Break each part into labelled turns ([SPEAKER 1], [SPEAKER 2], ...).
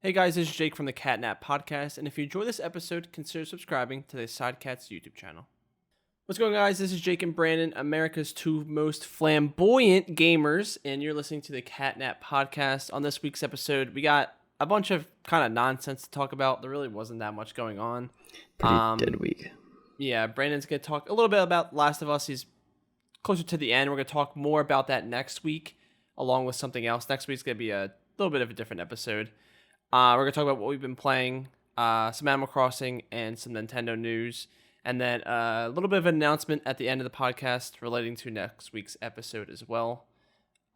[SPEAKER 1] Hey guys, this is Jake from the Catnap podcast, and if you enjoy this episode, consider subscribing to the SideCats YouTube channel. What's going on, guys? This is Jake and Brandon, America's two most flamboyant gamers, and you're listening to the Catnap podcast. On this week's episode, we got a bunch of kind of nonsense to talk about. There really wasn't that much going on.
[SPEAKER 2] Pretty dead week.
[SPEAKER 1] Yeah, Brandon's going to talk a little bit about Last of Us. He's closer to the end. We're going to talk more about that next week, along with something else. Next week's going to be a little bit of a different episode. We're going to talk about what we've been playing, some Animal Crossing, and some Nintendo news. And then a little bit of an announcement at the end of the podcast relating to next week's episode as well.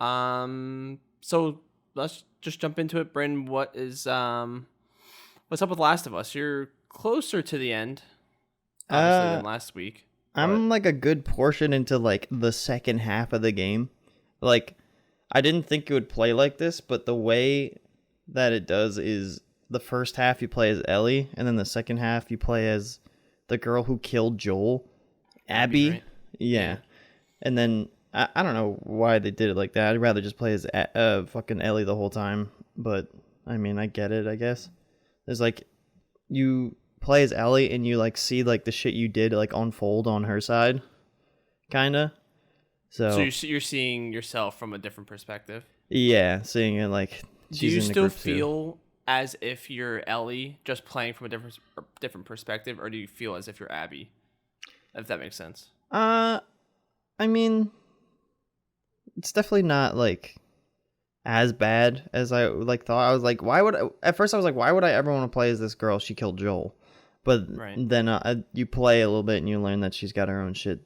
[SPEAKER 1] So let's just jump into it. Bryn, what's up with Last of Us? You're closer to the end, obviously, than last week.
[SPEAKER 2] I'm like a good portion into like the second half of the game. Like, I didn't think it would play like this, but the way that it does is the first half you play as Ellie, and then the second half you play as the girl who killed Joel, Abby.
[SPEAKER 1] Right?
[SPEAKER 2] Yeah. And then I don't know why they did it like that. I'd rather just play as fucking Ellie the whole time. But I mean, I get it, I guess. There's like, you play as Ellie and you like see like the shit you did like unfold on her side, kinda. So
[SPEAKER 1] you're seeing yourself from a different perspective.
[SPEAKER 2] Yeah, seeing it like.
[SPEAKER 1] Do you still feel as if you're Ellie, just playing from a different perspective, or do you feel as if you're Abby? If that makes sense.
[SPEAKER 2] I mean, it's definitely not like as bad as I like thought. I was like, at first I was like, why would I ever want to play as this girl? She killed Joel. But then you play a little bit and you learn that she's got her own shit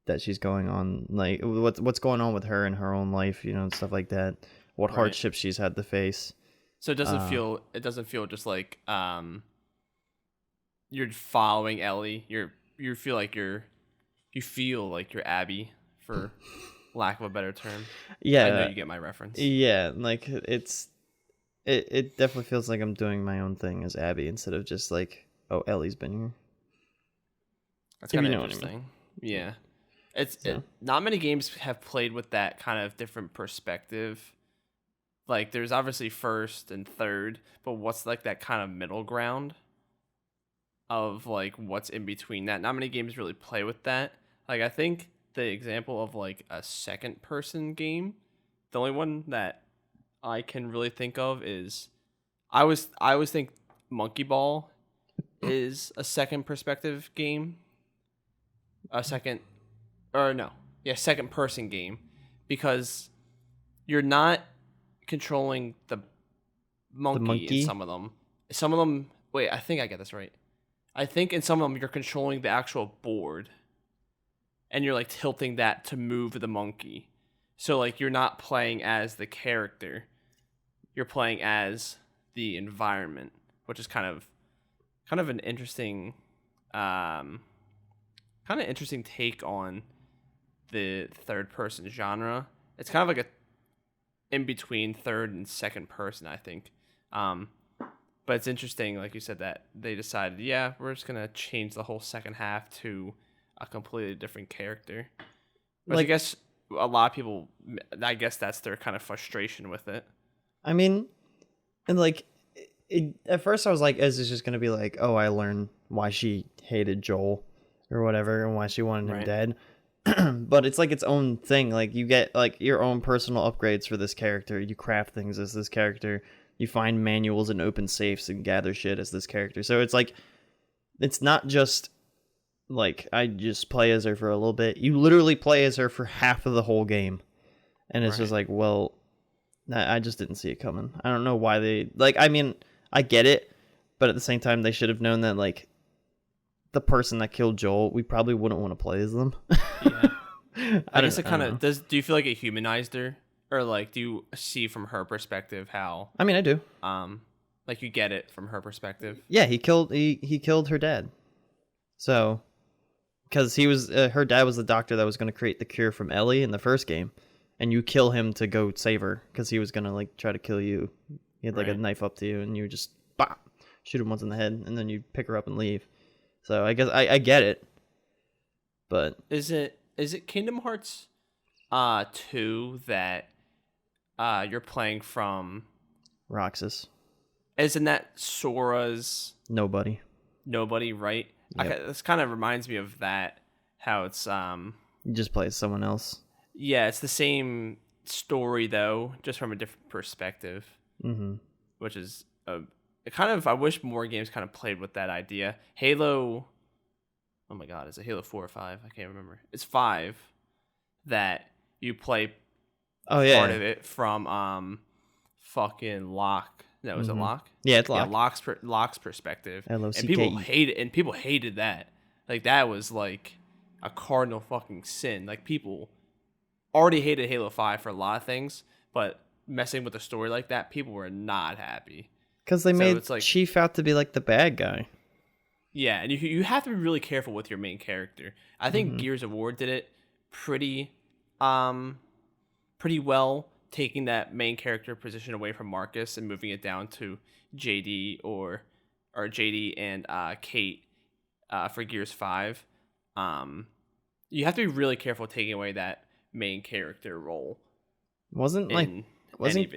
[SPEAKER 2] that she's going on, like what's going on with her in her own life, and stuff like that. What hardships she's had to face.
[SPEAKER 1] So it doesn't feel just like you're following Ellie. You feel like you're Abby, for lack of a better term.
[SPEAKER 2] Yeah,
[SPEAKER 1] I know you get my reference.
[SPEAKER 2] Yeah, like it definitely feels like I'm doing my own thing as Abby instead of just like, oh, Ellie's been here.
[SPEAKER 1] That's kind of interesting. I mean. Yeah, not many games have played with that kind of different perspective. Like, there's obviously first and third, but what's like that kind of middle ground of like what's in between that? Not many games really play with that. Like, I think the example of like a second person game, the only one that I can really think of is I always think Monkey Ball is a second perspective game. Second person game, because you're not controlling the monkey in some of them. Wait, I think I get this right. I think in some of them you're controlling the actual board, and you're like tilting that to move the monkey. So like you're not playing as the character, you're playing as the environment, which is kind of an interesting take on the third person genre. It's kind of like a in between third and second person, I think. But it's interesting, like you said, that they decided, yeah, we're just gonna change the whole second half to a completely different character. But like, I guess a lot of people, that's their kind of frustration with it.
[SPEAKER 2] I mean, and like, at first I was like, is this just gonna be like, oh, I learned why she hated Joel or whatever, and why she wanted him dead? But it's like its own thing. Like, you get like your own personal upgrades for this character. You craft things as this character. You find manuals and open safes and gather shit as this character. So it's like, it's not just like I just play as her for a little bit. You literally play as her for half of the whole game, and it's just like, well, I just didn't see it coming. I don't know why they like. I mean, I get it, but at the same time, they should have known that like, the person that killed Joel, we probably wouldn't want to play as them.
[SPEAKER 1] Yeah. I guess it kind of does. Do you feel like it humanized her, or like do you see from her perspective how?
[SPEAKER 2] I mean, I do.
[SPEAKER 1] Like you get it from her perspective.
[SPEAKER 2] Yeah, he killed her dad. So, because he was her dad was the doctor that was going to create the cure from Ellie in the first game, and you kill him to go save her because he was going to like try to kill you. He had like a knife up to you, and you just shoot him once in the head, and then you pick her up and leave. So I guess I get it, but
[SPEAKER 1] is it Kingdom Hearts 2 that you're playing from
[SPEAKER 2] Roxas?
[SPEAKER 1] Isn't that Sora's
[SPEAKER 2] Nobody,
[SPEAKER 1] right?
[SPEAKER 2] yep.
[SPEAKER 1] This kind of reminds me of that. How it's
[SPEAKER 2] You just play as someone else.
[SPEAKER 1] Yeah, it's the same story though, just from a different perspective.
[SPEAKER 2] Mm-hmm.
[SPEAKER 1] Which is I wish more games kind of played with that idea. Halo. Oh my God, is it Halo 4 or 5? I can't remember. It's 5 that you play part of it from fucking Locke. No, is it Locke?
[SPEAKER 2] Yeah, it's Locke.
[SPEAKER 1] Yeah, Locke's perspective.
[SPEAKER 2] L-O-C-K-E.
[SPEAKER 1] And people hated that. Like that was like a cardinal fucking sin. Like people already hated Halo 5 for a lot of things, but messing with a story like that, people were not happy.
[SPEAKER 2] Because they made Chief out to be like the bad guy.
[SPEAKER 1] Yeah, and you have to be really careful with your main character. I think Gears of War did it pretty well, taking that main character position away from Marcus and moving it down to JD or JD and Kate for Gears 5. You have to be really careful taking away that main character role.
[SPEAKER 2] Wasn't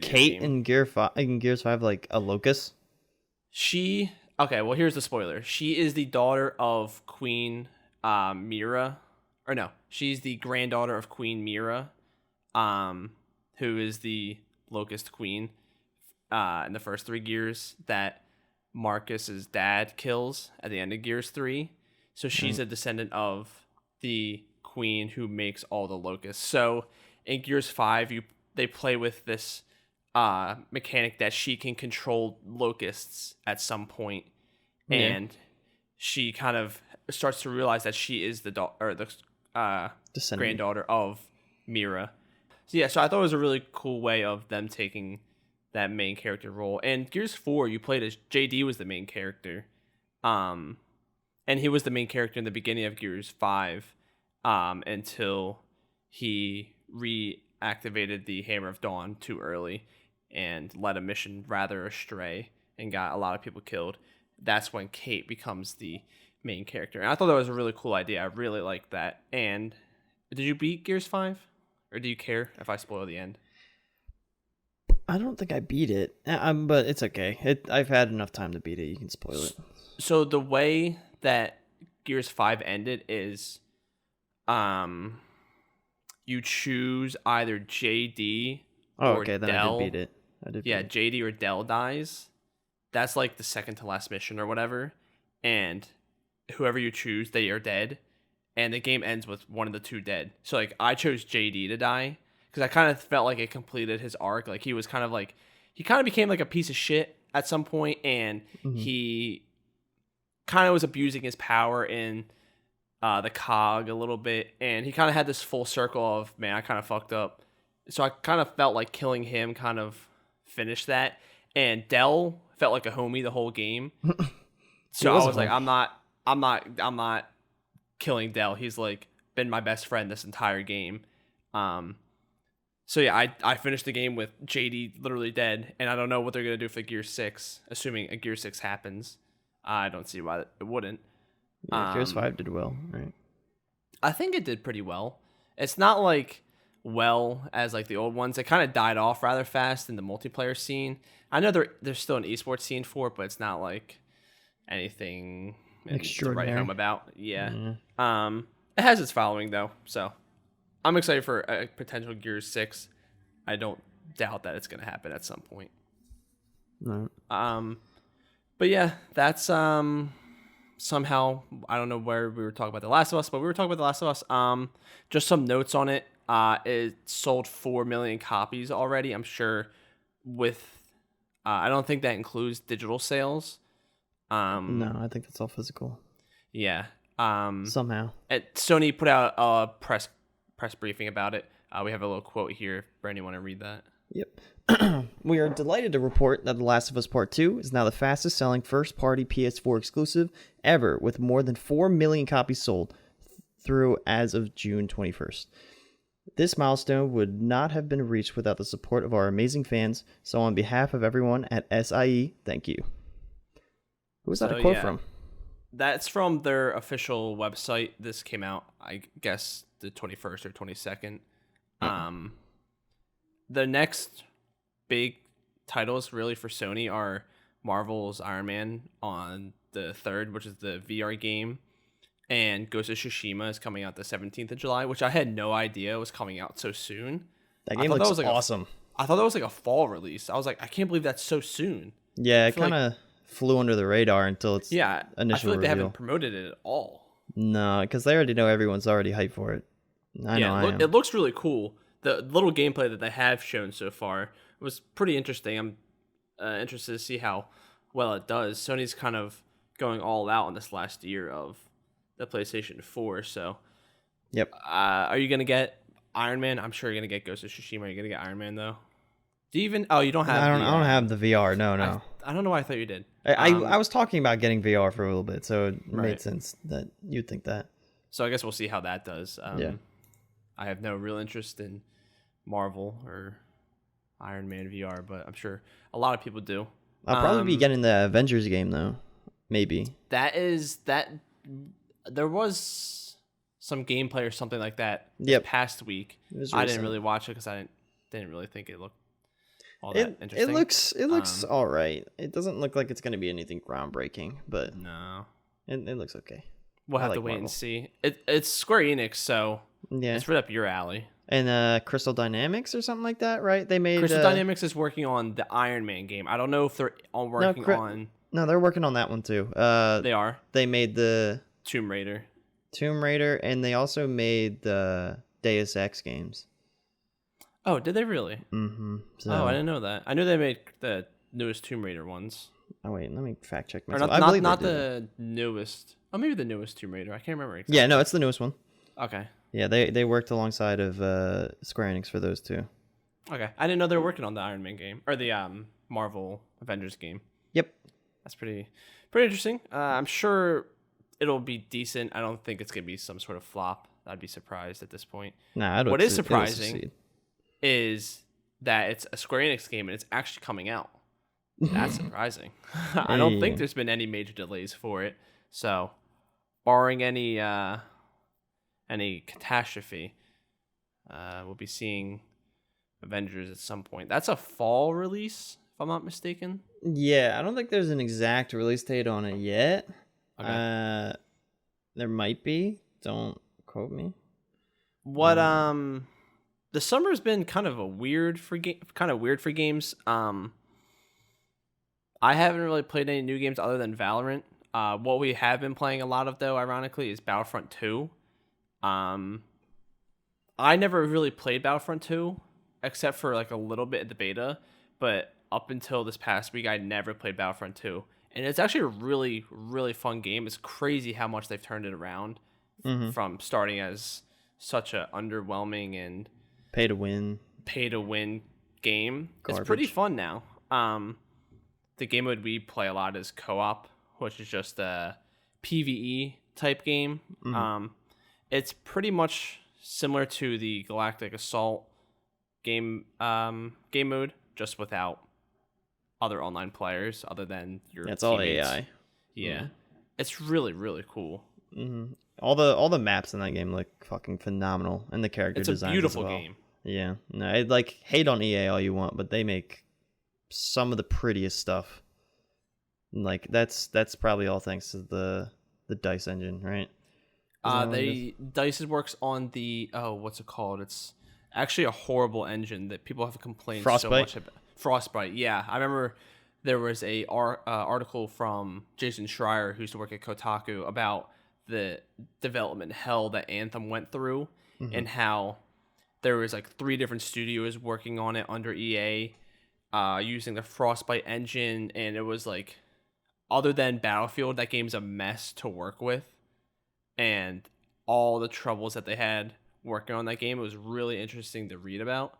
[SPEAKER 2] Kate in Gears 5 like a locust?
[SPEAKER 1] Okay, well here's the spoiler. She is the daughter of Queen Mira. Or no, she's the granddaughter of Queen Mira, who is the Locust Queen in the first 3 Gears that Marcus's dad kills at the end of Gears 3. So she's a descendant of the queen who makes all the locusts. So in Gears 5, they play with this mechanic that she can control locusts at some point, and she kind of starts to realize that she is the granddaughter of Mira. So yeah, so I thought it was a really cool way of them taking that main character role. And Gears 4, you played as JD was the main character, and he was the main character in the beginning of Gears 5, until he reactivated the Hammer of Dawn too early and led a mission rather astray and got a lot of people killed. That's when Kate becomes the main character. And I thought that was a really cool idea. I really liked that. And did you beat Gears 5? Or do you care if I spoil the end?
[SPEAKER 2] I don't think I beat it, but it's okay. I've had enough time to beat it. You can spoil it.
[SPEAKER 1] So the way that Gears 5 ended is you choose either JD or
[SPEAKER 2] then
[SPEAKER 1] Del.
[SPEAKER 2] I did beat it.
[SPEAKER 1] JD or Del dies. That's like the second to last mission or whatever. And whoever you choose, they are dead. And the game ends with one of the 2 dead. So like I chose JD to die because I kind of felt like it completed his arc. Like he kind of became like a piece of shit at some point, and he kind of was abusing his power in the cog a little bit, and he kind of had this full circle of, man, I kind of fucked up. So I kind of felt like killing him kind of finished that. And Del felt like a homie the whole game. So I was like, I'm not killing Del. He's like been my best friend this entire game. So yeah, I finished the game with JD literally dead, and I don't know what they're gonna do for Gear 6, assuming a Gear 6 happens. I don't see why it wouldn't.
[SPEAKER 2] Yeah, Gears 5 did well, right?
[SPEAKER 1] I think it did pretty well. It's not like well as like the old ones. It kind of died off rather fast in the multiplayer scene. I know there's still an esports scene for it, but it's not like anything to write home about. Yeah. It has its following though, so I'm excited for a potential Gears 6. I don't doubt that it's gonna happen at some point.
[SPEAKER 2] No.
[SPEAKER 1] But yeah, that's somehow, I don't know where we were talking about The Last of Us, but we were talking about The Last of Us. Just some notes on it. It sold 4 million copies already. I'm sure with I don't think that includes digital sales.
[SPEAKER 2] No, I think that's all physical.
[SPEAKER 1] Yeah.
[SPEAKER 2] Somehow.
[SPEAKER 1] Sony put out a press briefing about it. We have a little quote here. Brandon, you want to read that?
[SPEAKER 2] Yep. We are delighted to report that The Last of Us Part 2 is now the fastest selling first-party PS4 exclusive ever, with more than 4 million copies sold through as of June 21st. This milestone would not have been reached without the support of our amazing fans, so on behalf of everyone at SIE, thank you. Who's that a quote from?
[SPEAKER 1] That's from their official website. This came out, I guess, the 21st or 22nd. The next big titles really for Sony are Marvel's Iron Man on the 3rd, which is the VR game, and Ghost of Tsushima is coming out the 17th of July, which I had no idea was coming out so soon.
[SPEAKER 2] That game looks awesome.
[SPEAKER 1] I thought that was like a fall release. I was like, I can't believe that's so soon.
[SPEAKER 2] Yeah, it kind of flew under the radar until its initial
[SPEAKER 1] I feel like
[SPEAKER 2] reveal.
[SPEAKER 1] they haven't promoted it at all.
[SPEAKER 2] No, because they already know everyone's already hyped for it.
[SPEAKER 1] It looks really cool. The little gameplay that they have shown so far was pretty interesting. I'm interested to see how well it does. Sony's kind of going all out in this last year of the PlayStation 4. So,
[SPEAKER 2] yep.
[SPEAKER 1] Are you gonna get Iron Man? I'm sure you're gonna get Ghost of Tsushima. Are you gonna get Iron Man though? Do you even? Oh, you don't have.
[SPEAKER 2] I don't have the VR. No.
[SPEAKER 1] I don't know why I thought you did.
[SPEAKER 2] I was talking about getting VR for a little bit, so it made sense that you'd think that.
[SPEAKER 1] So I guess we'll see how that does.
[SPEAKER 2] Yeah.
[SPEAKER 1] I have no real interest in Marvel or Iron Man VR, but I'm sure a lot of people do.
[SPEAKER 2] I'll probably be getting the Avengers game though. Maybe.
[SPEAKER 1] There was some gameplay or something like that past week. I didn't really watch it because I didn't really think it looked all that interesting.
[SPEAKER 2] It looks all right. It doesn't look like it's going to be anything groundbreaking, but
[SPEAKER 1] no,
[SPEAKER 2] it looks okay.
[SPEAKER 1] We'll have to wait and see. It's Square Enix, so it's right up your alley.
[SPEAKER 2] And Crystal Dynamics or something like that, right? They made
[SPEAKER 1] Crystal Dynamics is working on the Iron Man game. I don't know if they're working on.
[SPEAKER 2] No, they're working on that one too.
[SPEAKER 1] They are.
[SPEAKER 2] They made the
[SPEAKER 1] Tomb Raider,
[SPEAKER 2] and they also made the Deus Ex games.
[SPEAKER 1] Oh, did they really?
[SPEAKER 2] Mm-hmm. So,
[SPEAKER 1] I didn't know that. I knew they made the newest Tomb Raider ones.
[SPEAKER 2] Oh wait, let me fact check
[SPEAKER 1] myself. Or not the newest. Oh, maybe the newest Tomb Raider. I can't remember exactly.
[SPEAKER 2] Yeah, no, it's the newest one.
[SPEAKER 1] Okay.
[SPEAKER 2] Yeah, they worked alongside of Square Enix for those two.
[SPEAKER 1] Okay, I didn't know they were working on the Iron Man game or the Marvel Avengers game.
[SPEAKER 2] Yep.
[SPEAKER 1] That's pretty interesting. I'm sure it'll be decent. I don't think it's gonna be some sort of flop. I'd be surprised at this point.
[SPEAKER 2] Nah,
[SPEAKER 1] what is surprising is that it's a Square Enix game and it's actually coming out. That's surprising. I don't think there's been any major delays for it. So, barring any catastrophe, we'll be seeing Avengers at some point. That's a fall release, if I'm not mistaken.
[SPEAKER 2] Yeah, I don't think there's an exact release date on it yet.
[SPEAKER 1] Okay.
[SPEAKER 2] There might be. Don't quote me.
[SPEAKER 1] What the summer's been kind of weird for games. I haven't really played any new games other than Valorant. What we have been playing a lot of, though, ironically, is Battlefront 2. I never really played Battlefront 2, except for like a little bit at the beta, but up until this past week, I never played Battlefront 2. And it's actually a really, really fun game. It's crazy how much they've turned it around from starting as such a underwhelming and
[SPEAKER 2] pay to win
[SPEAKER 1] game.
[SPEAKER 2] Garbage.
[SPEAKER 1] It's pretty fun now. The game mode we play a lot is co-op, which is just a PvE type game. It's pretty much similar to the Galactic Assault game mode, just without other online players other than your
[SPEAKER 2] teammates.
[SPEAKER 1] All
[SPEAKER 2] AI.
[SPEAKER 1] Yeah. It's really, really cool.
[SPEAKER 2] All the maps in that game look fucking phenomenal, and the character designs.
[SPEAKER 1] It's a beautiful
[SPEAKER 2] as well.
[SPEAKER 1] game.
[SPEAKER 2] Yeah. No, I'd like hate on EA all you want, but they make some of the prettiest stuff. Like that's probably all thanks to the DICE engine, right?
[SPEAKER 1] DICE works on the what's it called? It's actually a horrible engine that people have complained so much about. Frostbite. Yeah, I remember there was a article from Jason Schreier, who used to work at Kotaku, about the development hell that Anthem went through, and how there was like 3 different studios working on it under EA, using the Frostbite engine, and it was like, other than Battlefield, that game's a mess to work with, and all the troubles that they had working on that game, it was really interesting to read about.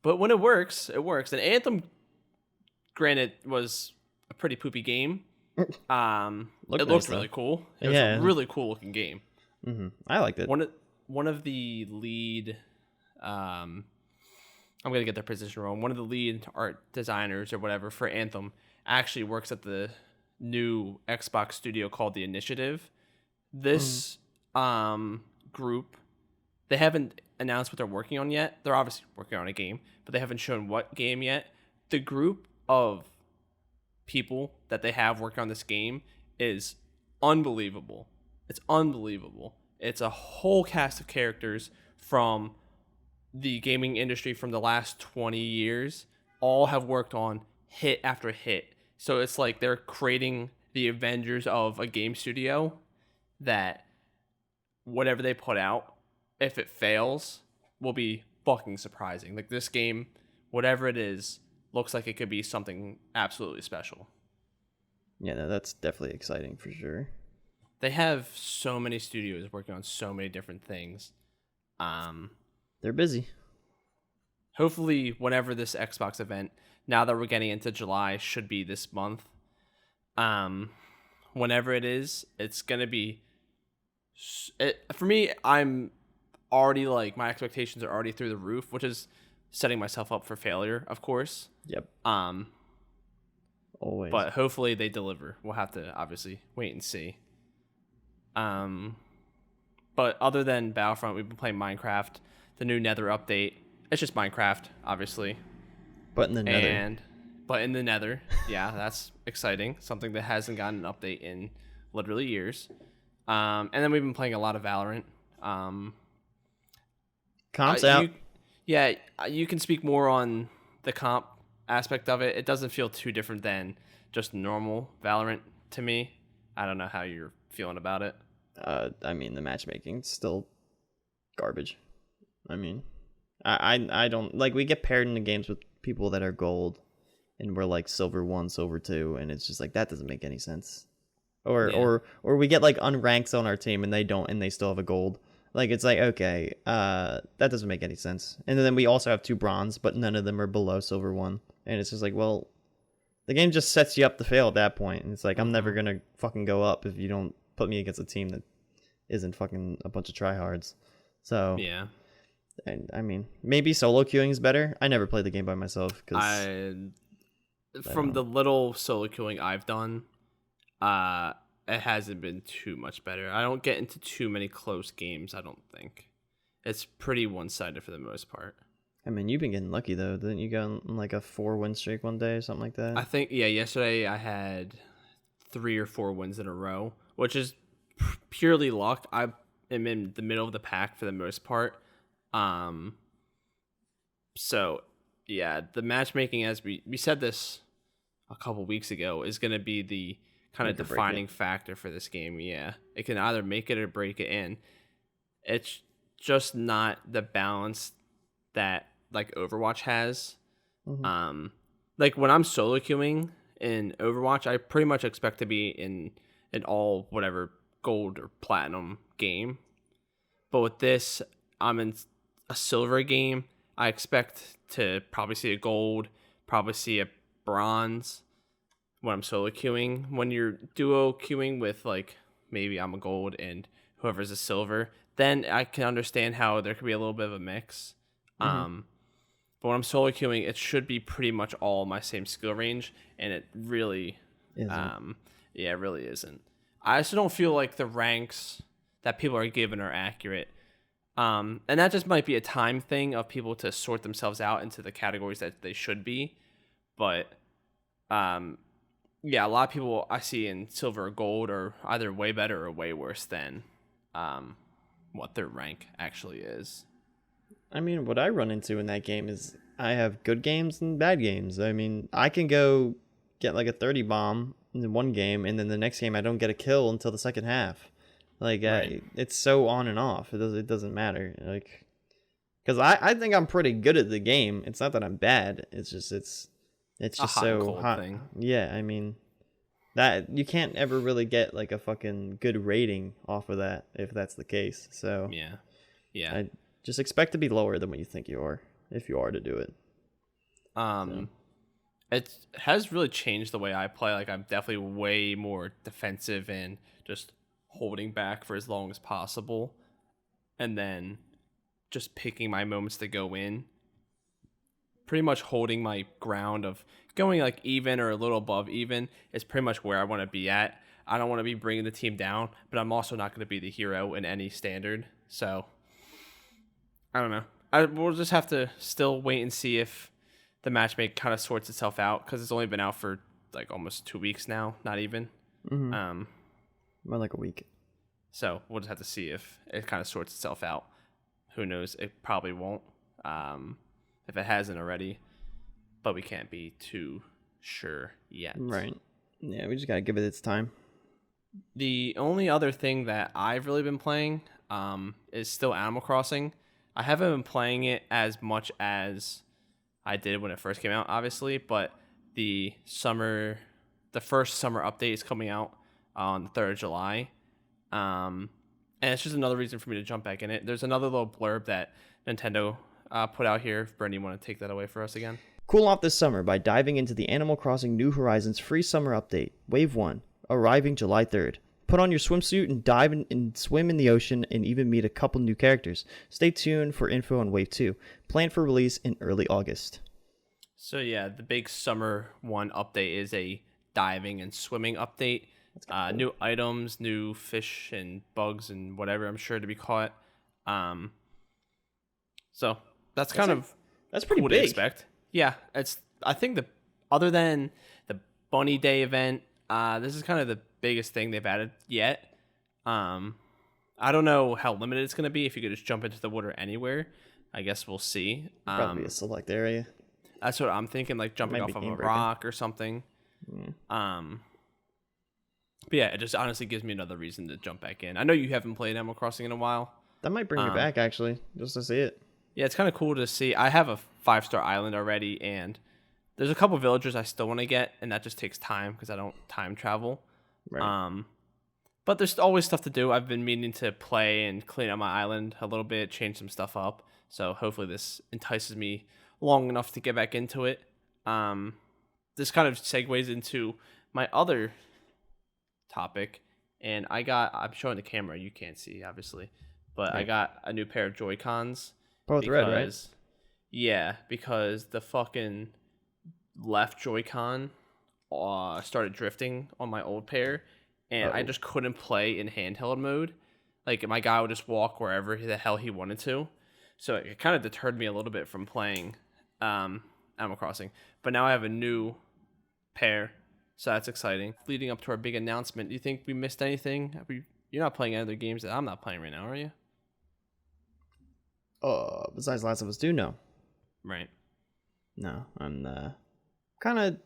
[SPEAKER 1] But when it works, it works. And Anthem, granted, was a pretty poopy game. It looked really cool. It was a really cool looking game.
[SPEAKER 2] I liked it.
[SPEAKER 1] One of the lead, I'm gonna get their position wrong. One of the lead art designers or whatever for Anthem actually works at the new Xbox studio called The Initiative. This group, they haven't announced what they're working on yet. They're obviously working on a game, but they haven't shown what game yet. The group of people that they have working on this game is unbelievable. It's unbelievable. It's a whole cast of characters from the gaming industry from the last 20 years. All have worked on hit after hit. So it's like they're creating the Avengers of a game studio that whatever they put out, if it fails, will be fucking surprising. Like this game, whatever it is, looks like it could be something absolutely special.
[SPEAKER 2] Yeah, no, that's definitely exciting for sure.
[SPEAKER 1] They have so many studios working on so many different things.
[SPEAKER 2] They're busy.
[SPEAKER 1] Hopefully, whenever this Xbox event, now that we're getting into July, should be this month. Whenever it is, it's gonna be. For me, I'm already like my expectations are already through the roof, which is setting myself up for failure, of course.
[SPEAKER 2] Yep. Always.
[SPEAKER 1] But hopefully they deliver. We'll have to obviously wait and see. But other than Battlefront, we've been playing Minecraft, the new Nether update. It's just Minecraft, obviously.
[SPEAKER 2] But in the Nether.
[SPEAKER 1] But in the Nether, yeah, that's exciting. Something that hasn't gotten an update in literally years. And then we've been playing a lot of Valorant.
[SPEAKER 2] Comp's out.
[SPEAKER 1] You can speak more on the comp aspect of it. It doesn't feel too different than just normal Valorant to me. I don't know how you're feeling about it.
[SPEAKER 2] I mean, the matchmaking's still garbage. I mean, I don't like, we get paired into games with people that are gold and we're like silver 1, silver 2, and it's just like that doesn't make any sense. Or we get like unranks on our team and they don't, and they still have a gold. Like it's like, okay, that doesn't make any sense. And then we also have 2 bronze, but none of them are below silver 1. And it's just like, well, the game just sets you up to fail at that point. And it's like, I'm never gonna fucking go up if you don't put me against a team that isn't fucking a bunch of tryhards. So
[SPEAKER 1] yeah.
[SPEAKER 2] And I mean, maybe solo queuing is better. I never played the game by myself
[SPEAKER 1] from the little solo queuing I've done, it hasn't been too much better. I don't get into too many close games, I don't think. It's pretty one-sided for the most part.
[SPEAKER 2] I mean, you've been getting lucky though. Didn't you go on like a 4-win streak one day or something like that?
[SPEAKER 1] I think, yeah, yesterday I had 3 or 4 wins in a row, which is purely luck. I am in the middle of the pack for the most part. So yeah, the matchmaking, as we said this a couple weeks ago, is going to be the kind of defining factor for this game. Yeah, it can either make it or break it, and it's just not the balance that like Overwatch has.
[SPEAKER 2] Mm-hmm.
[SPEAKER 1] Like when I'm solo queuing in Overwatch, I pretty much expect to be in an all whatever gold or platinum game, but with this, I'm in a silver game. I expect to probably see a gold, probably see a bronze when I'm solo queuing. When you're duo queuing with like maybe I'm a gold and whoever's a silver, then I can understand how there could be a little bit of a mix.
[SPEAKER 2] Mm-hmm.
[SPEAKER 1] But when I'm solo queuing, it should be pretty much all my same skill range, and it really isn't. It really isn't. I also don't feel like the ranks that people are given are accurate. And that just might be a time thing of people to sort themselves out into the categories that they should be. But yeah, a lot of people I see in silver or gold are either way better or way worse than what their rank actually is.
[SPEAKER 2] I mean, what I run into in that game is I have good games and bad games. I mean, I can go get like a 30 bomb in one game, and then the next game I don't get a kill until the second half. Like, right. It's so on and off. It doesn't matter. Like, because I think I'm pretty good at the game. It's not that I'm bad. It's just just so hot. Thing. Yeah, I mean, that you can't ever really get like a fucking good rating off of that if that's the case. So
[SPEAKER 1] yeah.
[SPEAKER 2] I just expect to be lower than what you think you are if you are to do it.
[SPEAKER 1] It has really changed the way I play. Like, I'm definitely way more defensive and just holding back for as long as possible, and then just picking my moments to go in. Pretty much holding my ground of going like even or a little above even is pretty much where I want to be at. I don't want to be bringing the team down, but I'm also not going to be the hero in any standard. So I don't know. We'll just have to still wait and see if the matchmake kind of sorts itself out, because it's only been out for like almost 2 weeks now, not even.
[SPEAKER 2] More like a week.
[SPEAKER 1] So we'll just have to see if it kind of sorts itself out. Who knows? It probably won't, if it hasn't already. But we can't be too sure yet.
[SPEAKER 2] Right. Yeah, we just gotta give it its time.
[SPEAKER 1] The only other thing that I've really been playing is still Animal Crossing. I haven't been playing it as much as I did when it first came out, obviously, but the first summer update is coming out on the 3rd of July. And it's just another reason for me to jump back in it. There's another little blurb that Nintendo put out here. Bernie, you want to take that away for us again?
[SPEAKER 2] Cool off this summer by diving into the Animal Crossing New Horizons free summer update, Wave 1, arriving July 3rd. Put on your swimsuit and dive and swim in the ocean and even meet a couple new characters. Stay tuned for info on Wave 2, planned for release in early August.
[SPEAKER 1] So yeah, the big summer 1 update is a diving and swimming update. Cool. New items, new fish and bugs and whatever I'm sure to be caught. So that's
[SPEAKER 2] pretty
[SPEAKER 1] cool
[SPEAKER 2] big.
[SPEAKER 1] To expect. Yeah, I think other than the Bunny Day event, this is kind of the biggest thing they've added yet. I don't know how limited it's going to be. If you could just jump into the water anywhere, I guess we'll see.
[SPEAKER 2] Probably a select area.
[SPEAKER 1] That's what I'm thinking, like jumping off of a rock or something.
[SPEAKER 2] Yeah.
[SPEAKER 1] But yeah, it just honestly gives me another reason to jump back in. I know you haven't played Animal Crossing in a while.
[SPEAKER 2] That might bring me back, actually, just to see it.
[SPEAKER 1] Yeah, it's kind of cool to see. I have a 5-star island already, and there's a couple villagers I still want to get, and that just takes time because I don't time travel.
[SPEAKER 2] Right.
[SPEAKER 1] But there's always stuff to do. I've been meaning to play and clean up my island a little bit, change some stuff up. So hopefully this entices me long enough to get back into it. This kind of segues into my other topic, and I'm showing the camera, you can't see obviously, but right. I got a new pair of Joy-Cons.
[SPEAKER 2] Both red, right?
[SPEAKER 1] Yeah, because the fucking left Joy-Con started drifting on my old pair, and I just couldn't play in handheld mode. Like, my guy would just walk wherever the hell he wanted to, so it kind of deterred me a little bit from playing Animal Crossing. But now I have a new pair, so that's exciting. Leading up to our big announcement, do you think we missed anything? You're not playing any other games that I'm not playing right now, are you?
[SPEAKER 2] Besides Last of Us 2, no.
[SPEAKER 1] Right.
[SPEAKER 2] No, I'm kind of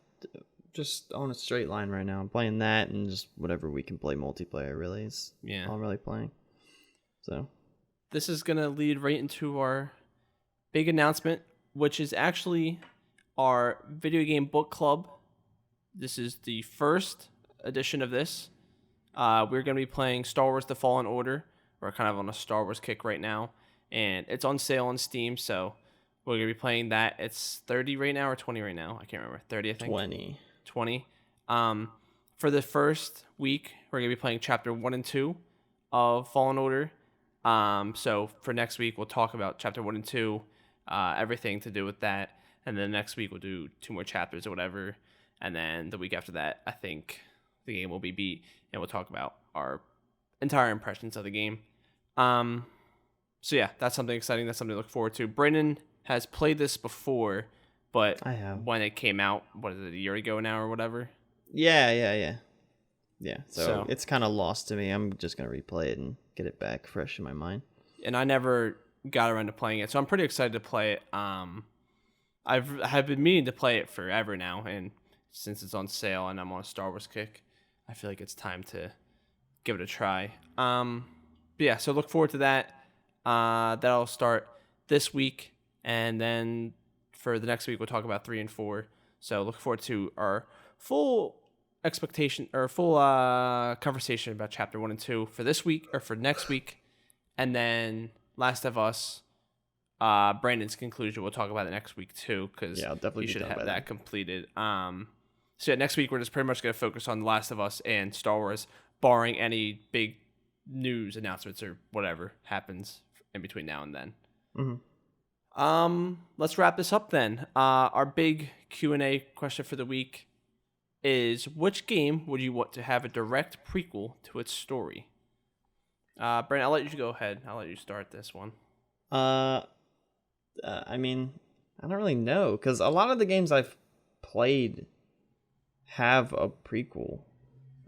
[SPEAKER 2] just on a straight line right now. I'm playing that and just whatever we can play multiplayer, really, is all I'm really playing. So
[SPEAKER 1] this is going to lead right into our big announcement, which is actually our video game book club. This is the first edition of this. We're going to be playing Star Wars The Fallen Order. We're kind of on a Star Wars kick right now, and it's on sale on Steam, so we're going to be playing that. It's 30 right now or 20 right now? I can't remember. 30, I think. 20. For the first week, we're going to be playing Chapter 1 and 2 of Fallen Order. So for next week, we'll talk about Chapter 1 and 2, everything to do with that. And then next week, we'll do 2 more chapters or whatever. And then the week after that, I think the game will be beat, and we'll talk about our entire impressions of the game. So yeah, that's something exciting. That's something to look forward to. Brennan has played this before, but
[SPEAKER 2] I have.
[SPEAKER 1] When it came out, what is it, a year ago now or whatever?
[SPEAKER 2] Yeah. So it's kind of lost to me. I'm just going to replay it and get it back fresh in my mind.
[SPEAKER 1] And I never got around to playing it, so I'm pretty excited to play it. I've been meaning to play it forever now, and since it's on sale and I'm on a Star Wars kick, I feel like it's time to give it a try. But yeah, so look forward to that. That'll start this week, and then for the next week we'll talk about 3 and 4. So look forward to our full conversation about Chapter 1 and 2 for this week or for next week, and then Last of Us. Brandon's conclusion we'll talk about it next week too, because you should have that completed. So yeah, next week we're just pretty much going to focus on The Last of Us and Star Wars, barring any big news announcements or whatever happens in between now and then.
[SPEAKER 2] Mm-hmm.
[SPEAKER 1] Let's wrap this up then. Our big Q&A question for the week is, which game would you want to have a direct prequel to its story? Brandon, I'll let you go ahead. I'll let you start this one.
[SPEAKER 2] I mean, I don't really know, because a lot of the games I've played have a prequel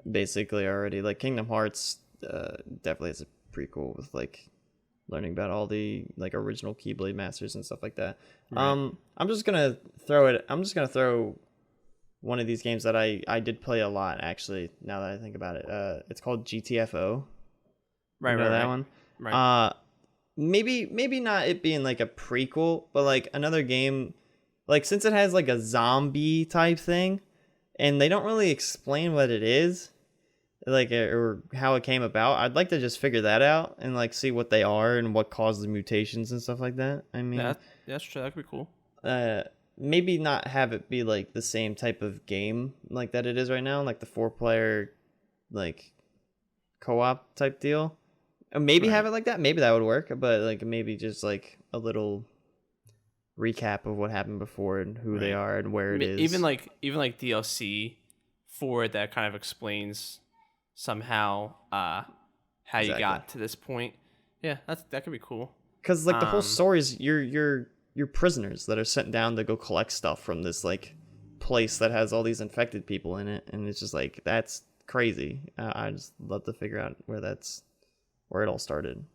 [SPEAKER 2] basically already. Like Kingdom Hearts definitely has a prequel with like learning about all the like original Keyblade masters and stuff like that.
[SPEAKER 1] Right.
[SPEAKER 2] I'm just gonna throw one of these games that I did play a lot actually. Now that I think about it, it's called GTFO.
[SPEAKER 1] Right.
[SPEAKER 2] You know
[SPEAKER 1] Right.
[SPEAKER 2] that
[SPEAKER 1] Right.
[SPEAKER 2] one?
[SPEAKER 1] Right.
[SPEAKER 2] Maybe not it being like a prequel, but like another game, like since it has like a zombie type thing, and they don't really explain what it is, like or how it came about. I'd like to just figure that out and like see what they are and what caused the mutations and stuff like that. I mean,
[SPEAKER 1] That's true. That could be cool.
[SPEAKER 2] uh, maybe not have it be like the same type of game like that it is right now, like the 4-player like co-op type deal. Maybe
[SPEAKER 1] Right.
[SPEAKER 2] have it like that. Maybe that would work, but like maybe just like a little recap of what happened before and who they
[SPEAKER 1] Right.
[SPEAKER 2] are and where it is.
[SPEAKER 1] Even like DLC for it that kind of explains somehow how you got to this point. Yeah, that could be cool.
[SPEAKER 2] Because like the whole
[SPEAKER 1] Um,
[SPEAKER 2] story is you're prisoners that are sent down to go collect stuff from this like place that has all these infected people in it, and it's just like that's crazy. I just love to figure out where it all started.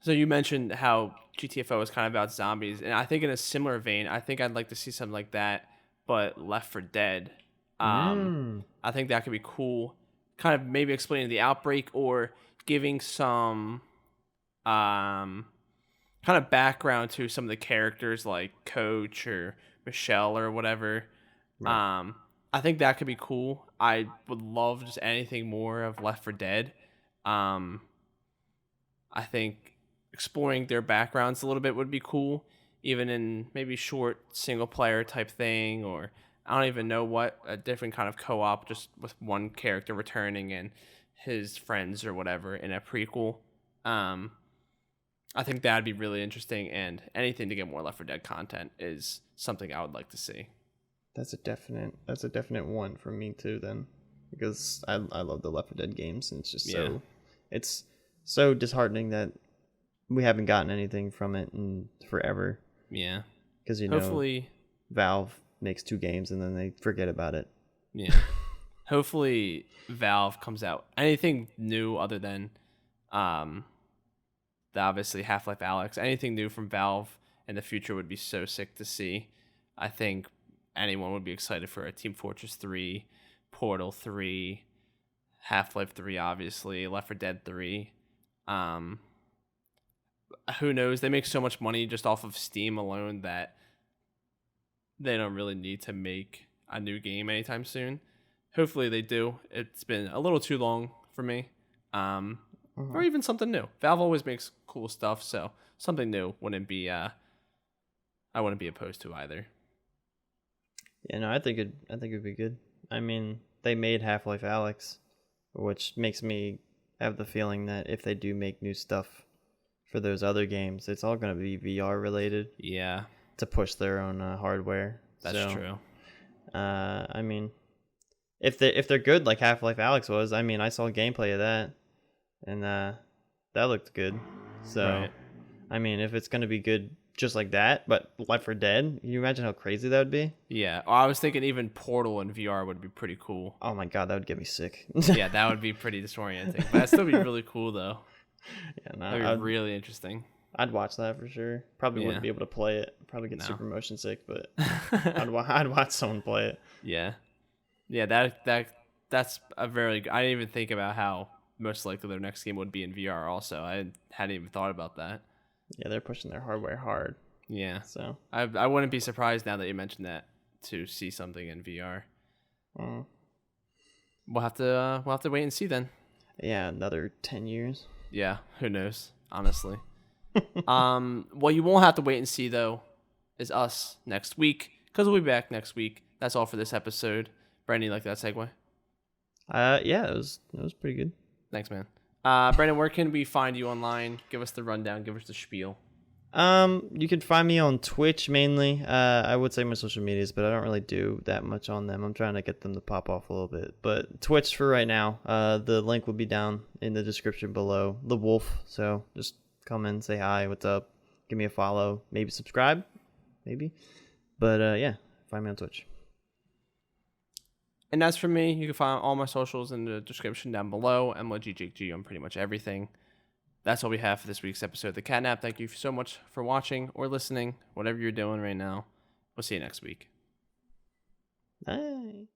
[SPEAKER 1] So you mentioned how GTFO is kind of about zombies, and I think in a similar vein, I think I'd like to see something like that, but Left 4 Dead. I think that could be cool. Kind of maybe explaining the outbreak or giving some kind of background to some of the characters like Coach or Michelle or whatever.
[SPEAKER 2] Right.
[SPEAKER 1] I think that could be cool. I would love just anything more of Left 4 Dead. Um, I think exploring their backgrounds a little bit would be cool, even in maybe short single player type thing, or I don't even know what, a different kind of co-op just with one character returning and his friends or whatever in a prequel. I think that'd be really interesting, and anything to get more Left 4 Dead content is something I would like to see.
[SPEAKER 2] That's a definite one for me too then, because I love the Left 4 Dead games, and it's so disheartening that we haven't gotten anything from it in forever.
[SPEAKER 1] Yeah.
[SPEAKER 2] Because
[SPEAKER 1] hopefully
[SPEAKER 2] Valve makes 2 games and then they forget about it.
[SPEAKER 1] Yeah. Hopefully Valve comes out anything new other than the obviously Half-Life Alyx. Anything new from Valve in the future would be so sick to see. I think anyone would be excited for a Team Fortress 3, Portal 3, Half-Life 3 obviously, Left 4 Dead 3. Who knows? They make so much money just off of Steam alone that they don't really need to make a new game anytime soon. Hopefully they do. It's been a little too long for me. Or even something new. Valve always makes cool stuff, so something new wouldn't be I wouldn't be opposed to either.
[SPEAKER 2] Yeah, no, I think it'd be good. I mean, they made Half-Life Alyx, which makes me have the feeling that if they do make new stuff for those other games, it's all going to be VR related.
[SPEAKER 1] Yeah,
[SPEAKER 2] to push their own hardware.
[SPEAKER 1] That's true.
[SPEAKER 2] I mean, if they're good like Half-Life Alyx was, I mean, I saw gameplay of that, and that looked good. So,
[SPEAKER 1] right.
[SPEAKER 2] I mean, if it's gonna be good just like that, but Left 4 Dead, can you imagine how crazy that would be?
[SPEAKER 1] Yeah, I was thinking even Portal in VR would be pretty cool.
[SPEAKER 2] Oh my god, that would get me sick.
[SPEAKER 1] Yeah, that would be pretty disorienting, but that'd still be really cool though.
[SPEAKER 2] Yeah, no,
[SPEAKER 1] That'd be really interesting.
[SPEAKER 2] I'd watch that for sure. Probably wouldn't be able to play it. Probably get super motion sick, but I'd watch someone play it.
[SPEAKER 1] Yeah, that's a very. I didn't even think about how most likely their next game would be in VR. Also, I hadn't even thought about that.
[SPEAKER 2] Yeah, they're pushing their hardware hard.
[SPEAKER 1] Yeah,
[SPEAKER 2] so
[SPEAKER 1] I wouldn't be surprised now that you mentioned that to see something in VR. We'll have to wait and see then.
[SPEAKER 2] Yeah, another 10 years.
[SPEAKER 1] Yeah, who knows? Honestly. What you won't have to wait and see though is us next week, because we'll be back next week. That's all for this episode. Brandon, you like that segue?
[SPEAKER 2] Yeah, it was pretty good.
[SPEAKER 1] Thanks, man. Brandon, where can we find you online? Give us the rundown. Give us the spiel.
[SPEAKER 2] You can find me on Twitch mainly. I would say my social medias, but I don't really do that much on them. I'm trying to get them to pop off a little bit. But Twitch for right now. The link will be down in the description below. The Wolf. So just come in, say hi, what's up, give me a follow, maybe subscribe, maybe. But yeah, find me on Twitch.
[SPEAKER 1] And as for me, you can find all my socials in the description down below. MLGJG on pretty much everything. That's all we have for this week's episode of the Catnap. Thank you so much for watching or listening, whatever you're doing right now. We'll see you next week.
[SPEAKER 2] Bye.